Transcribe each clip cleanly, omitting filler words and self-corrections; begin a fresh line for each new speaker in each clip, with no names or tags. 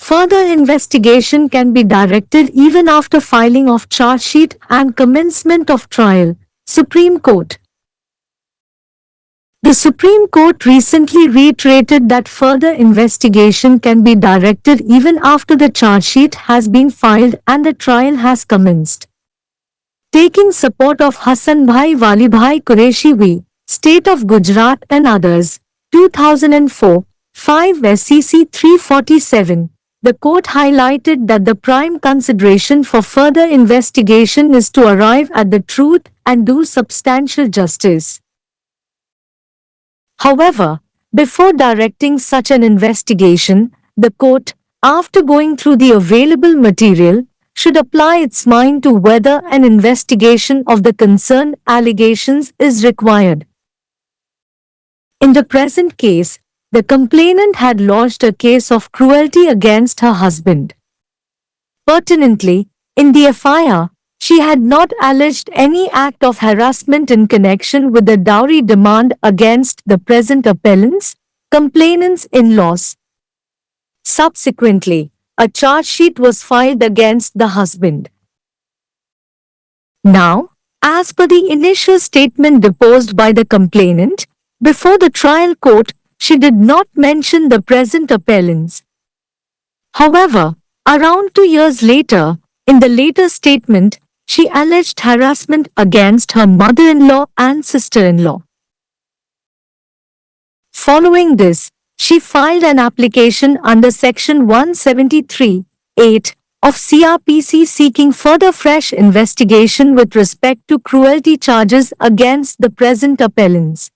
Further investigation can be directed even after filing of charge sheet and commencement of trial. Supreme Court. The Supreme Court recently reiterated that further investigation can be directed even after the charge sheet has been filed and the trial has commenced. Taking support of Hassanbhai Walibhai Qureshi v. State of Gujarat and others, 2004, 5 SCC 347, the court highlighted that the prime consideration for further investigation is to arrive at the truth and do substantial justice. However, before directing such an investigation, the court, after going through the available material, should apply its mind to whether an investigation of the concerned allegations is required. In the present case, the complainant had lodged a case of cruelty against her husband. Pertinently, in the FIR, she had not alleged any act of harassment in connection with the dowry demand against the present appellants, complainants in-laws. Subsequently, a charge sheet was filed against the husband. Now, as per the initial statement deposed by the complainant, before the trial court, she did not mention the present appellants. However, around 2 years later, in the later statement, she alleged harassment against her mother-in-law and sister-in-law. Following this, she filed an application under Section 173(8) of CRPC seeking further fresh investigation with respect to cruelty charges against the present appellants.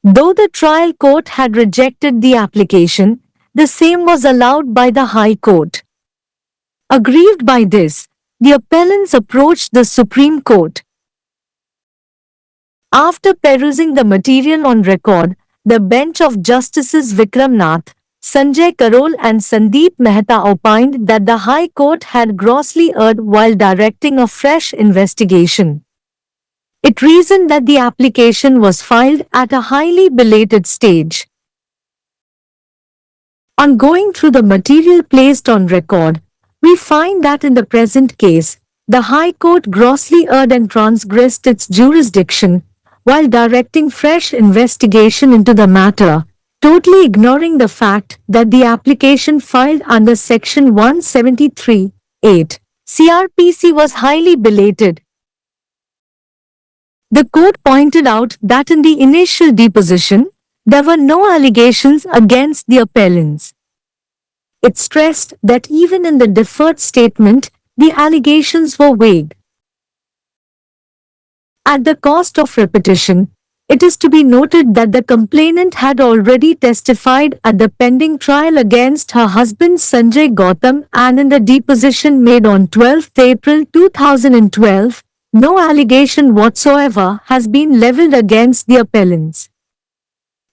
Though the trial court had rejected the application, the same was allowed by the High Court. Aggrieved by this, the appellants approached the Supreme Court. After perusing the material on record, the bench of Justices Vikram Nath, Sanjay Karol and Sandeep Mehta opined that the High Court had grossly erred while directing a fresh investigation. It reasoned that the application was filed at a highly belated stage. On going through the material placed on record, we find that in the present case, the High Court grossly erred and transgressed its jurisdiction, while directing fresh investigation into the matter, totally ignoring the fact that the application filed under Section 173(8) CRPC was highly belated. The court pointed out that in the initial deposition, there were no allegations against the appellants. It stressed that even in the deferred statement, the allegations were vague. At the cost of repetition, it is to be noted that the complainant had already testified at the pending trial against her husband Sanjay Gautam, and in the deposition made on 12 April 2012, no allegation whatsoever has been leveled against the appellants.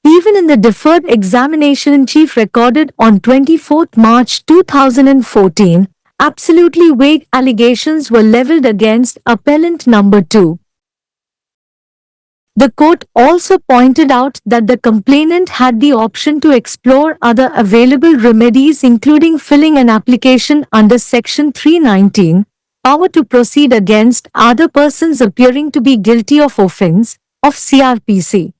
Even in the deferred examination in chief recorded on 24 March 2014, absolutely vague allegations were leveled against appellant number 2. The court also pointed out that the complainant had the option to explore other available remedies, including filing an application under Section 319, power to proceed against other persons appearing to be guilty of offense, of CRPC.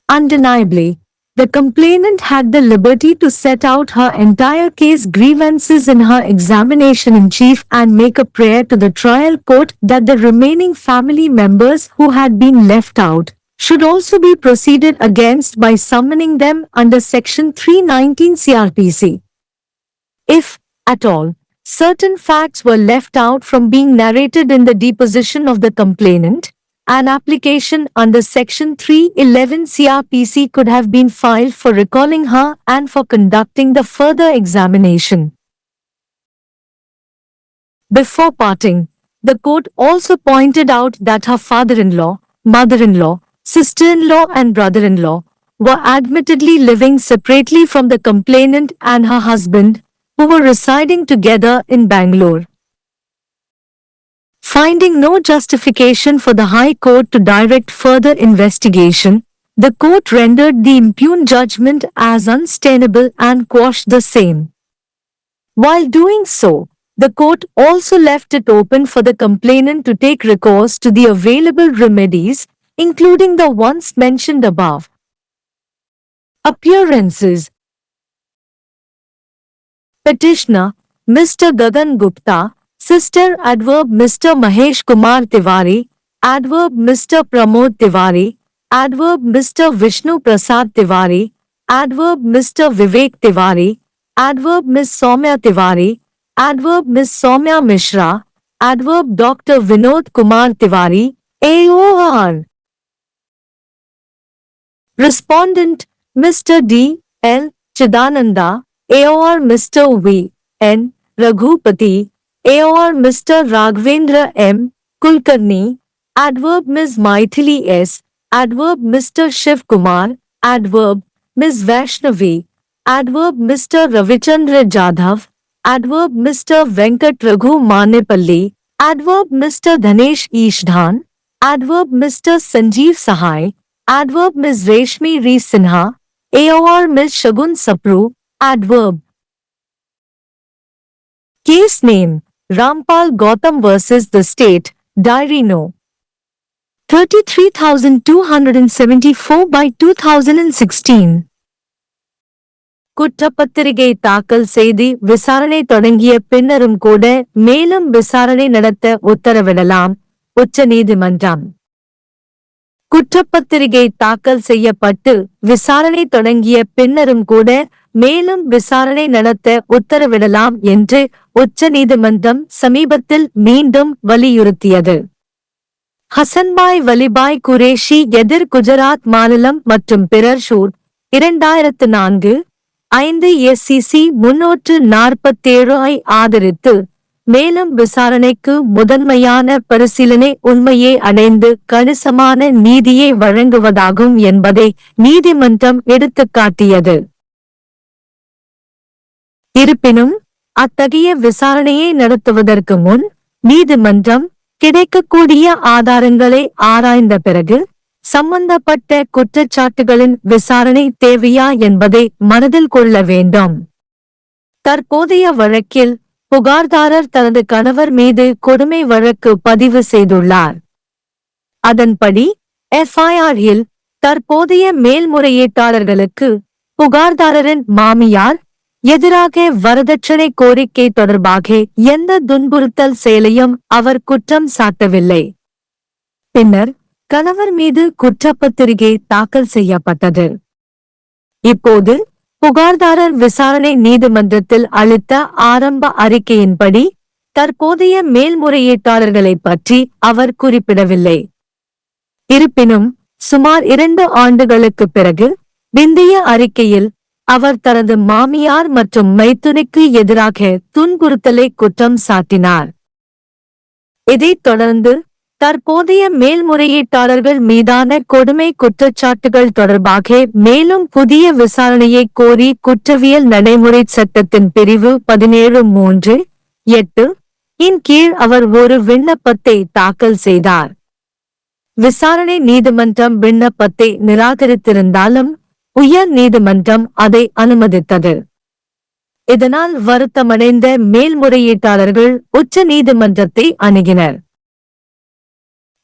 Undeniably, the complainant had the liberty to set out her entire case grievances in her examination in chief and make a prayer to the trial court that the remaining family members who had been left out should also be proceeded against by summoning them under Section 319 CRPC. If, at all, certain facts were left out from being narrated in the deposition of the complainant, an application under Section 311 CRPC could have been filed for recalling her and for conducting the further examination. Before parting, the court also pointed out that her father-in-law, mother-in-law, sister-in-law and brother-in-law were admittedly living separately from the complainant and her husband, who were residing together in Bangalore. Finding no justification for the High Court to direct further investigation, The court rendered the impugned judgment as untenable and quashed the same. While doing so, the court also left it open for the complainant to take recourse to the available remedies, including the ones mentioned above. Appearances. Petitioner, Mr. Gagan Gupta, Sister Adverb Mr. Mahesh Kumar Tiwari, Adverb Mr. Pramod Tiwari, Adverb Mr. Vishnu Prasad Tiwari, Adverb Mr. Vivek Tiwari, Adverb Ms. Soumya Tiwari, Adverb Ms. Soumya Mishra, Adverb Dr. Vinod Kumar Tiwari, AOR. Respondent, Mr. D. L. Chidananda, AOR Mr. V. N. Raghupati, AOR Mr. Raghavendra M. Kulkarni, Adverb Ms. Maithili S. Adverb Mr. Shiv Kumar, Adverb Ms. Vaishnavi, Adverb Mr. Ravichandra Jadhav, Adverb Mr. Venkat Raghu Manepalli, Adverb Mr. Dhanesh Ishdhan, Adverb Mr. Sanjeev Sahai, Adverb Ms. Reshmi Re Sinha, AOR Ms. Shagun Sapru, Adverb. Case name, Rampal Gautam vs. the State, Diary No. 33,274 by 2016. குற்றப்பத்திரிகை தாக்கல் செய்து விசாரணை தொடங்கிய பின்னரும் கூட மேலும் விசாரணை நடத்த உத்தரவிடலாம் உச்ச நீதிமன்றம். குற்றப்பத்திரிகை தாக்கல் செய்யப்பட்டு விசாரணை தொடங்கிய பின்னரும் கூட மேலும் விசாரணை நடத்த உத்தரவிடலாம் என்று உச்ச நீதிமன்றம் சமீபத்தில் மீண்டும் வலியுறுத்தியது. ஹசன்பாய் வலிபாய் குரேஷி எதிர் குஜராத் மாநிலம் மற்றும் பிறர் ஷூட் 2004-5 SCC 347 ஐ ஆதரித்து மேலும் விசாரணைக்கு முதன்மையான பரிசீலனை உண்மையை அடைந்து கணிசமான நீதியை வழங்குவதாகும் என்பதை நீதிமன்றம் எடுத்துக்காட்டியது. இருப்பினும் அத்தகைய விசாரணையை நடத்துவதற்கு முன் நீதிமன்றம் கிடைக்கக்கூடிய ஆதாரங்களை ஆராய்ந்த பிறகு சம்பந்தப்பட்ட குற்றச்சாட்டுகளின் விசாரணை தேவையா என்பதை மனதில் கொள்ள வேண்டும். தற்போதைய வழக்கில் புகார்தாரர் தனது கணவர் மீது கொடுமை வழக்கு பதிவு செய்துள்ளார். அதன்படி FIR-இல் தற்போதைய மேல்முறையீட்டாளர்களுக்கு புகார்தாரரின் மாமியார் எதிராக வரதட்சணை கோரிக்கை தொடர்பாக எந்த துன்புறுத்தல் செயலையும் அவர் குற்றம் சாட்டவில்லை. பின்னர் கணவர் மீது குற்றப்பத்திரிகை தாக்கல் செய்யப்பட்டது. இப்போது புகார்தாரர் விசாரணை நீதிமன்றத்தில் அளித்த ஆரம்ப அறிக்கையின்படி தற்போதைய மேல்முறையீட்டாளர்களை பற்றி அவர் குறிப்பிடவில்லை. இருப்பினும் சுமார் 2 ஆண்டுகளுக்கு பிறகு பிந்தைய அறிக்கையில் அவர் தனது மாமியார் மற்றும் மைத்துனிக்கு எதிராக துன்புறுத்தலை குற்றம் சாட்டினார். இதைத் தொடர்ந்து தற்போதைய மேல்முறையீட்டாளர்கள் மீதான கொடுமை குற்றச்சாட்டுகள் தொடர்பாக மேலும் புதிய விசாரணையை கோரி குற்றவியல் நடைமுறை சட்டத்தின் பிரிவு 17(3)(8) இன் கீழ் அவர் ஒரு விண்ணப்பத்தை தாக்கல் செய்தார். விசாரணை நீதிமன்றம் விண்ணப்பத்தை நிராகரித்திருந்தாலும் உயர் நீதிமன்றம் அதை அனுமதித்தது. இதனால் வருத்தமடைந்த மேல்முறையீட்டாளர்கள் உச்ச நீதிமன்றத்தை அணுகினர்.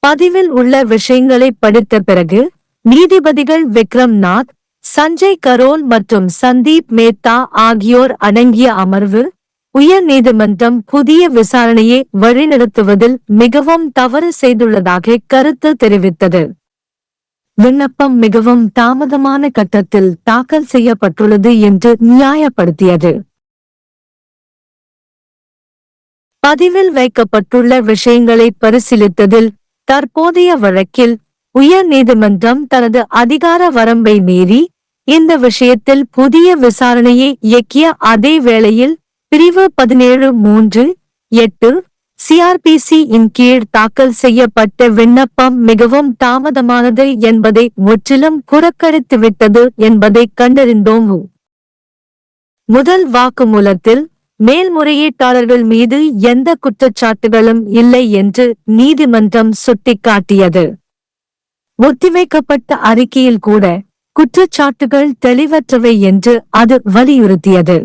பதிவில் உள்ள விஷயங்களை படித்த பிறகு நீதிபதிகள் விக்ரம் நாத், சஞ்சய் கரோல் மற்றும் சந்தீப் மேத்தா ஆகியோர் அடங்கிய அமர்வு உயர் நீதிமன்றம் புதிய விசாரணையை வழிநடத்துவதில் மிகவும் தவறு செய்துள்ளதாக கருத்து தெரிவித்தது. விண்ணப்பம் மிகவும் தாமதமான கட்டத்தில் தாக்கல் செய்யப்பட்டுள்ளது என்று நியாயப்படுத்தியது. பதிவில் வைக்கப்பட்டுள்ள விஷயங்களை பரிசீலித்ததில் தற்போதைய வழக்கில் உயர் நீதிமன்றம் தனது அதிகார வரம்பை மீறி இந்த விஷயத்தில் புதிய விசாரணையை இயக்கிய அதே வேளையில் பிரிவு 17(3)(8) CRPC இன் கீழ் தாக்கல் செய்யப்பட்ட விண்ணப்பம் மிகவும் தாமதமானது என்பதை முற்றிலும் புறக்கணித்துவிட்டது என்பதை கண்டறிந்தோம். முதல் வாக்குமூலத்தில் மேல்முறையீட்டாளர்கள் மீது எந்த குற்றச்சாட்டுகளும் இல்லை என்று நீதிமன்றம் சுட்டிக்காட்டியது. ஒத்திவைக்கப்பட்ட அறிக்கையில் கூட குற்றச்சாட்டுகள் தெளிவற்றவை என்று அது வலியுறுத்தியது.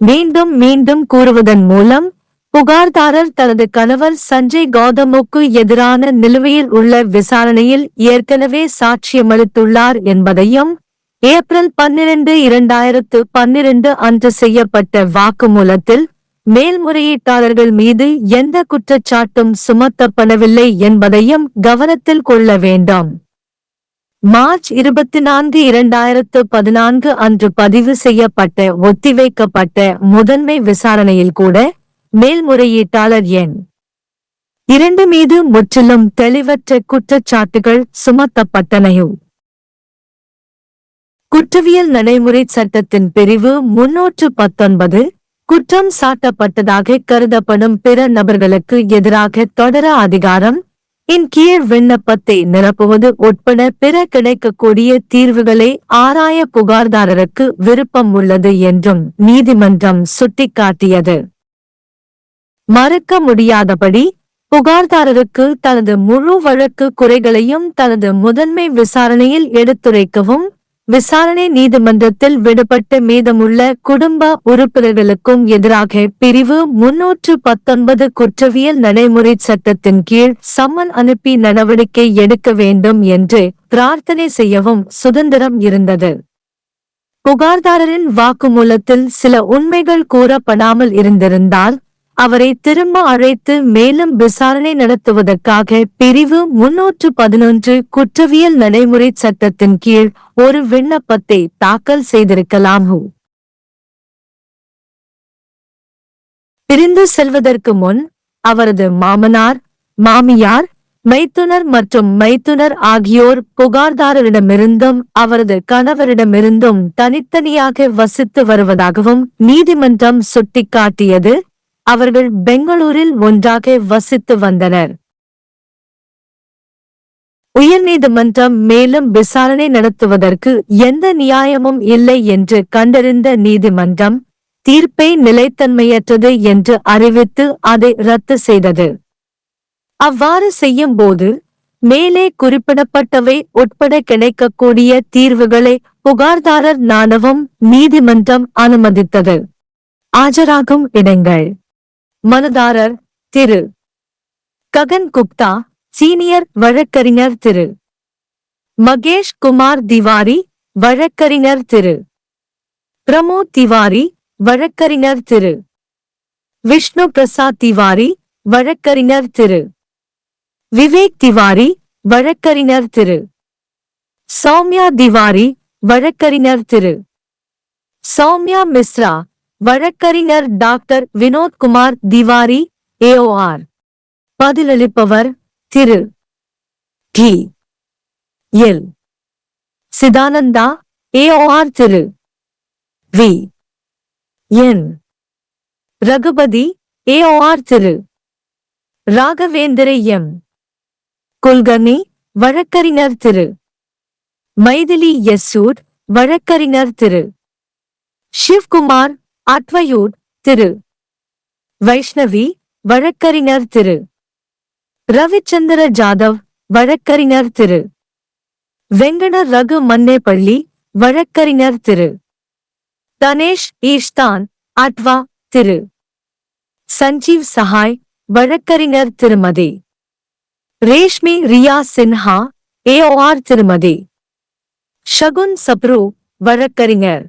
மீண்டும் மீண்டும் கூறுவதன் மூலம் புகார்தாரர் தனது கணவர் சஞ்சய் கௌதமுக்கு எதிரான நிலுவையில் உள்ள விசாரணையில் ஏற்கனவே சாட்சியமளித்துள்ளார் என்பதையும், ஏப்ரல் 12, 2012 அன்று செய்யப்பட்ட வாக்குமூலத்தில் மேல்முறையீட்டாளர்கள் மீது எந்த குற்றச்சாட்டும் சுமத்தப்படவில்லை என்பதையும் கவனத்தில் கொள்ள வேண்டும். மார்ச் 24, 2014 அன்று பதிவு செய்யப்பட்ட ஒத்திவைக்கப்பட்ட முதன்மை விசாரணையில் கூட மேல்முறையீட்டாளர் எண் 2 மீது முற்றிலும் தெளிவற்ற குற்றச்சாட்டுகள் சுமத்தப்பட்டன. குற்றவியல் நடைமுறை சட்டத்தின் பிரிவு 319 குற்றம் சாட்டப்பட்டதாக கருதப்படும் பிற நபர்களுக்கு எதிராக தொடர அதிகாரம் இன் கீழ் விண்ணப்பத்தை நிரப்புவது உட்பட பிற கிடைக்கக்கூடிய தீர்வுகளை ஆராய புகார்தாரருக்கு விருப்பம் உள்ளது என்றும் நீதிமன்றம் சுட்டிக்காட்டியது. மறுக்க முடியாதபடி புகார்தாரருக்கு தனது முழு வழக்கு குறைகளையும் தனது முதன்மை விசாரணையில் எடுத்துரைக்கவும், விசாரணை நீதிமன்றத்தில் விடுபட்ட மீதமுள்ள குடும்ப உறுப்பினர்களுக்கும் எதிராக பிரிவு 319 குற்றவியல் நடைமுறை சட்டத்தின் கீழ் சம்மன் அனுப்பி நடவடிக்கை எடுக்க வேண்டும் என்று பிரார்த்தனை செய்யவும் சுதந்திரம் இருந்தது. புகார்தாரரின் வாக்குமூலத்தில் சில உண்மைகள் கூறப்படாமல் இருந்திருந்தால் அவரை திரும்ப அழைத்து மேலும் விசாரணை நடத்துவதற்காக பிரிவு 311 குற்றவியல் நடைமுறை சட்டத்தின் கீழ் ஒரு விண்ணப்பத்தை தாக்கல் செய்திருக்கலாம். பிரிந்து செல்வதற்கு முன் அவரது மாமனார், மாமியார், மைத்துனர் மற்றும் மைத்துனர் ஆகியோர் புகார்தாரரிடமிருந்தும் அவரது கணவரிடமிருந்தும் தனித்தனியாக வசித்து வருவதாகவும் நீதிமன்றம் சுட்டிக்காட்டியது. அவர்கள் பெங்களூரில் ஒன்றாக வசித்து வந்தனர். உயர்நீதிமன்றம் மேலும் விசாரணை நடத்துவதற்கு எந்த நியாயமும் இல்லை என்று கண்டறிந்த நீதிமன்றம் தீர்ப்பை நிலைத்தன்மையற்றது என்று அறிவித்து அதை ரத்து செய்தது. அவ்வாறு செய்யும் போது மேலே குறிப்பிடப்பட்டவை உட்பட கிடைக்கக்கூடிய தீர்வுகளை புகார்தாரர் நாடவும் நீதிமன்றம் அனுமதித்தது. ஆஜராகும் இடங்கள்: மனுதாரர் திரு ககன் குப்தா, சீனியர் வழக்கறிஞர் திரு மகேஷ் குமார் திவாரி, வழக்கறிஞர் திரு பிரமோத் திவாரி, வழக்கறிஞர் திரு விஷ்ணு பிரசாத் திவாரி, வழக்கறிஞர் திரு விவேக் திவாரி, வழக்கறிஞர் திரு சௌமியா திவாரி, வழக்கறிஞர் திரு சௌமியா மிஸ்ரா, வழக்கறிஞர் டாக்டர் வினோத்குமார் திவாரி, AOR. பதிலளிப்பவர் திரு டி. எல். சிதானந்தா, AOR. திரு வி. என். ரகுபதி, AOR. திரு ராகவேந்திர எம். குல்கர்னி, வழக்கறிஞர் திரு மைதிலி யசூட், வழக்கறிஞர் திரு சிவ்குமார், அட்வயூட் திரு வைஷ்ணவி, வழக்கறிஞர் திரு ரவிச்சந்திர ஜாதவ், வழக்கறிஞர் திரு வெங்கட ரகு மன்னேப்பள்ளி, வழக்கறிஞர் திரு தனேஷ் ஈஷ்தான், அட்வா திரு சஞ்சீவ் சஹாய், வழக்கறிஞர் திருமதி ரேஷ்மி ரியா சின்ஹா, AOR. திருமதி ஷகுன் சப்ரு, வழக்கறிஞர்.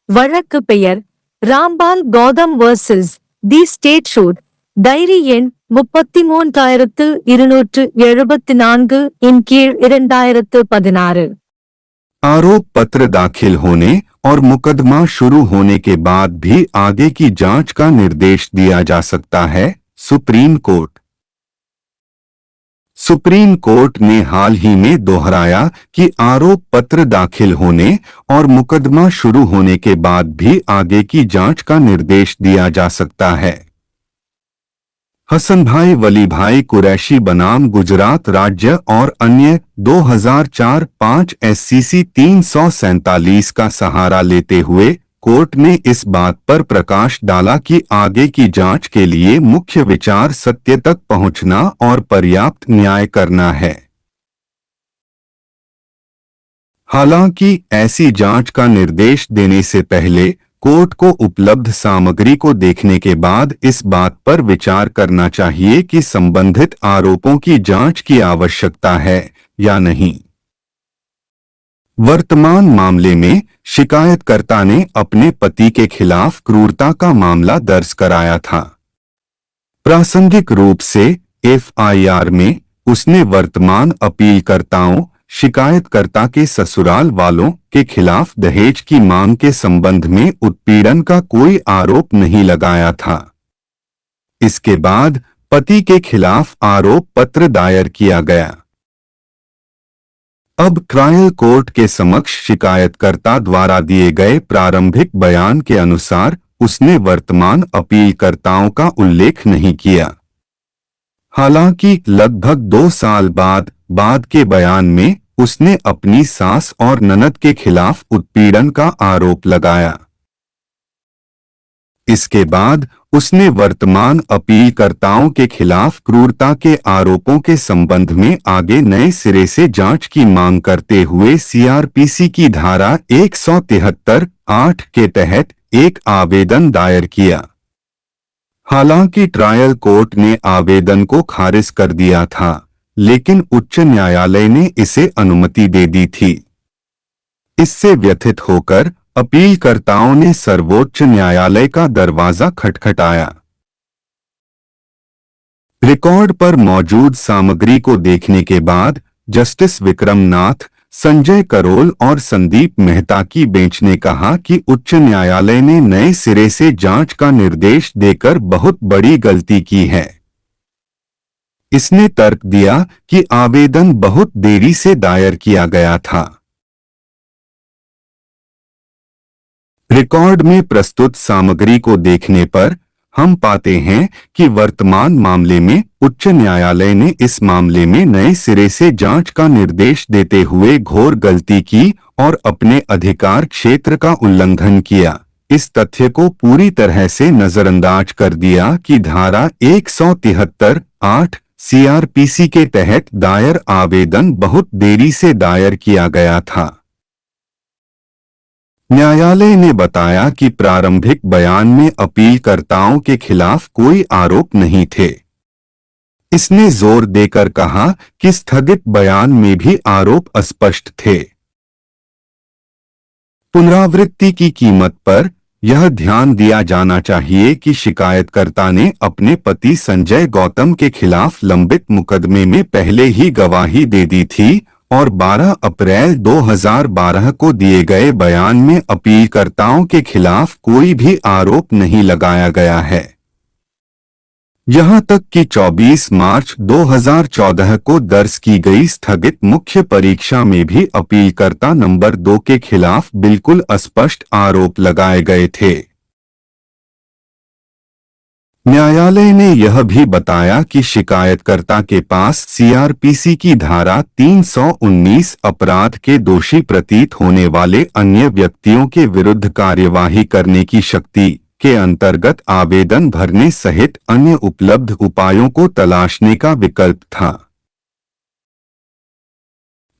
வழக்கு பெயர் Rampal Gautam versus the state suit, diary எண் 33274 இன் கீழ் 2016.
आरोप पत्र दाखिल होने और मुकदमा शुरू होने के बाद भी आगे की जांच का निर्देश दिया जा सकता है. सुप्रीम कोर्ट ने हाल ही में दोहराया कि आरोप पत्र दाखिल होने और मुकदमा शुरू होने के बाद भी आगे की जांच का निर्देश दिया जा सकता है. हसनभाई वलीभाई कुरैशी बनाम गुजरात राज्य और अन्य 2004-5 SCC 347 का सहारा लेते हुए कोर्ट ने इस बात पर प्रकाश डाला कि आगे की जांच के लिए मुख्य विचार सत्य तक पहुंचना और पर्याप्त न्याय करना है। हालांकि ऐसी जांच का निर्देश देने से पहले कोर्ट को उपलब्ध सामग्री को देखने के बाद इस बात पर विचार करना चाहिए कि संबंधित आरोपों की जांच की आवश्यकता है या नहीं। वर्तमान मामले में शिकायतकर्ता ने अपने पति के खिलाफ क्रूरता का मामला दर्ज कराया था। प्रासंगिक रूप से एफआईआर में उसने वर्तमान अपीलकर्ताओं, शिकायतकर्ता के ससुराल वालों के खिलाफ दहेज की मांग के संबंध में उत्पीड़न का कोई आरोप नहीं लगाया था। इसके बाद पति के खिलाफ आरोप पत्र दायर किया गया। अब ट्रायल कोर्ट के समक्ष शिकायतकर्ता द्वारा दिए गए प्रारंभिक बयान के अनुसार उसने वर्तमान अपीलकर्ताओं का उल्लेख नहीं किया। हालांकि लगभग 2 साल बाद के बयान में उसने अपनी सास और ननद के खिलाफ उत्पीड़न का आरोप लगाया। इसके बाद उसने वर्तमान अपीलकर्ताओं के खिलाफ क्रूरता के आरोपों के संबंध में आगे नए सिरे से जांच की मांग करते हुए सीआरपीसी की धारा 173(8) के तहत एक आवेदन दायर किया। हालांकि ट्रायल कोर्ट ने आवेदन को खारिज कर दिया था, लेकिन उच्च न्यायालय ने इसे अनुमति दे दी थी। इससे व्यथित होकर अपीलकर्ताओं ने सर्वोच्च न्यायालय का दरवाजा खटखटाया। रिकॉर्ड पर मौजूद सामग्री को देखने के बाद जस्टिस विक्रम नाथ, संजय करोल और संदीप मेहता की बेंच ने कहा कि उच्च न्यायालय ने नए सिरे से जांच का निर्देश देकर बहुत बड़ी गलती की है। इसने तर्क दिया कि आवेदन बहुत देरी से दायर किया गया था। रिकॉर्ड में प्रस्तुत सामग्री को देखने पर हम पाते हैं कि वर्तमान मामले में उच्च न्यायालय ने इस मामले में नए सिरे से जांच का निर्देश देते हुए घोर गलती की और अपने अधिकार क्षेत्र का उल्लंघन किया। इस तथ्य को पूरी तरह से नजरअंदाज कर दिया कि धारा 173(8) सीआरपीसी के तहत दायर आवेदन बहुत देरी से दायर किया गया था। न्यायालय ने बताया कि प्रारंभिक बयान में अपीलकर्ताओं के खिलाफ कोई आरोप नहीं थे। इसने जोर देकर कहा कि स्थगित बयान में भी आरोप अस्पष्ट थे। पुनरावृत्ति की कीमत पर यह ध्यान दिया जाना चाहिए कि शिकायतकर्ता ने अपने पति संजय गौतम के खिलाफ लंबित मुकदमे में पहले ही गवाही दे दी थी और 12 अप्रैल 2012 को दिए गए बयान में अपीलकर्ताओं के खिलाफ कोई भी आरोप नहीं लगाया गया है। यहां तक कि 24 मार्च 2014 को दर्ज की गई स्थगित मुख्य परीक्षा में भी अपीलकर्ता नंबर 2 के खिलाफ बिल्कुल स्पष्ट आरोप लगाए गए थे। न्यायालय ने यह भी बताया कि शिकायतकर्ता के पास सीआरपीसी की धारा 319 अपराध के दोषी प्रतीत होने वाले अन्य व्यक्तियों के विरुद्ध कार्यवाही करने की शक्ति के अंतर्गत आवेदन भरने सहित अन्य उपलब्ध उपायों को तलाशने का विकल्प था।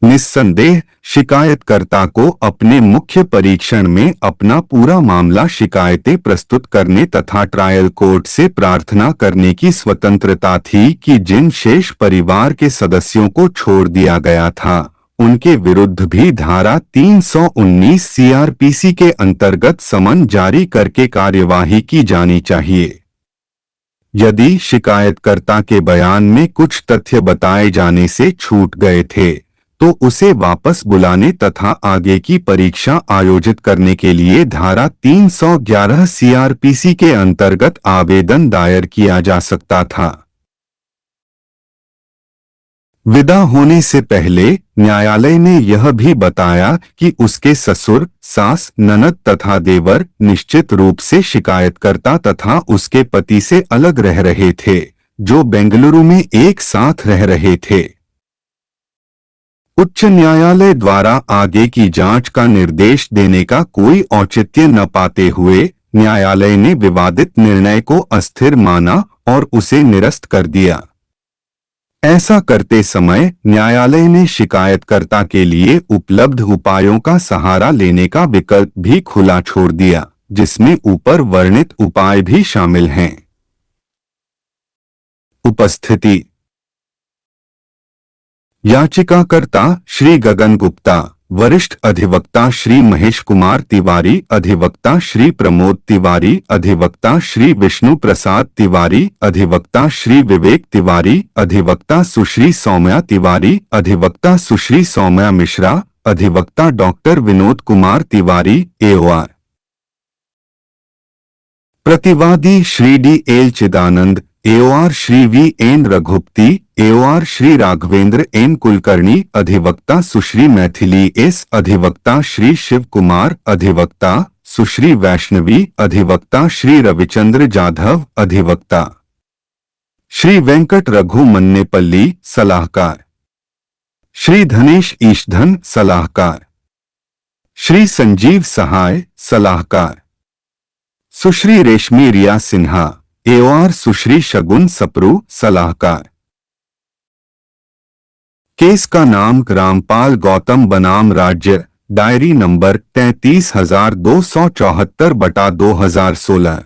निस्संदेह शिकायतकर्ता को अपने मुख्य परीक्षण में अपना पूरा मामला शिकायतें प्रस्तुत करने तथा ट्रायल कोर्ट से प्रार्थना करने की स्वतंत्रता थी कि जिन शेष परिवार के सदस्यों को छोड़ दिया गया था उनके विरुद्ध भी धारा 319 सीआरपीसी के अंतर्गत समन जारी करके कार्यवाही की जानी चाहिए। यदि शिकायतकर्ता के बयान में कुछ तथ्य बताए जाने से छूट गए थे तो उसे वापस बुलाने तथा आगे की परीक्षा आयोजित करने के लिए धारा 311 सीआरपीसी के अंतर्गत आवेदन दायर किया जा सकता था। विदा होने से पहले न्यायालय ने यह भी बताया कि उसके ससुर, सास, ननद तथा देवर निश्चित रूप से शिकायतकर्ता तथा उसके पति से अलग रह रहे थे, जो बेंगलुरु में एक साथ रह रहे थे। उच्च न्यायालय द्वारा आगे की जांच का निर्देश देने का कोई औचित्य न पाते हुए न्यायालय ने विवादित निर्णय को अस्थिर माना और उसे निरस्त कर दिया। ऐसा करते समय न्यायालय ने शिकायतकर्ता के लिए उपलब्ध उपायों का सहारा लेने का विकल्प भी खुला छोड़ दिया, जिसमें ऊपर वर्णित उपाय भी शामिल हैं। उपस्थिति। याचिकाकर्ता श्री गगन गुप्ता, वरिष्ठ अधिवक्ता श्री महेश कुमार तिवारी, अधिवक्ता श्री प्रमोद तिवारी, अधिवक्ता श्री विष्णु प्रसाद तिवारी, अधिवक्ता श्री विवेक तिवारी, अधिवक्ता सुश्री सौम्या तिवारी, अधिवक्ता सुश्री सौम्या मिश्रा, अधिवक्ता डॉक्टर विनोद कुमार तिवारी, AOR। प्रतिवादी श्री D.L. चिदानंद, AOR Shri V.N. Raghupati, AOR Shri Raghavendra N. Kulkarni, अधिवक्ता सुश्री मैथिली S, अधिवक्ता श्री शिव कुमार, अधिवक्ता सुश्री वैष्णवी, अधिवक्ता श्री रविचंद्र जाधव, अधिवक्ता श्री वेंकट रघु मन्नेपल्ली, सलाहकार श्री धनेश ईशधन, सलाहकार श्री संजीव सहाय, सलाहकार सुश्री रेशमी रिया सिन्हा, AOR सुश्री शगुन सप्रू, सलाहकार। केस का नाम रामपाल गौतम बनाम राज्य, डायरी नंबर 33,274/2016।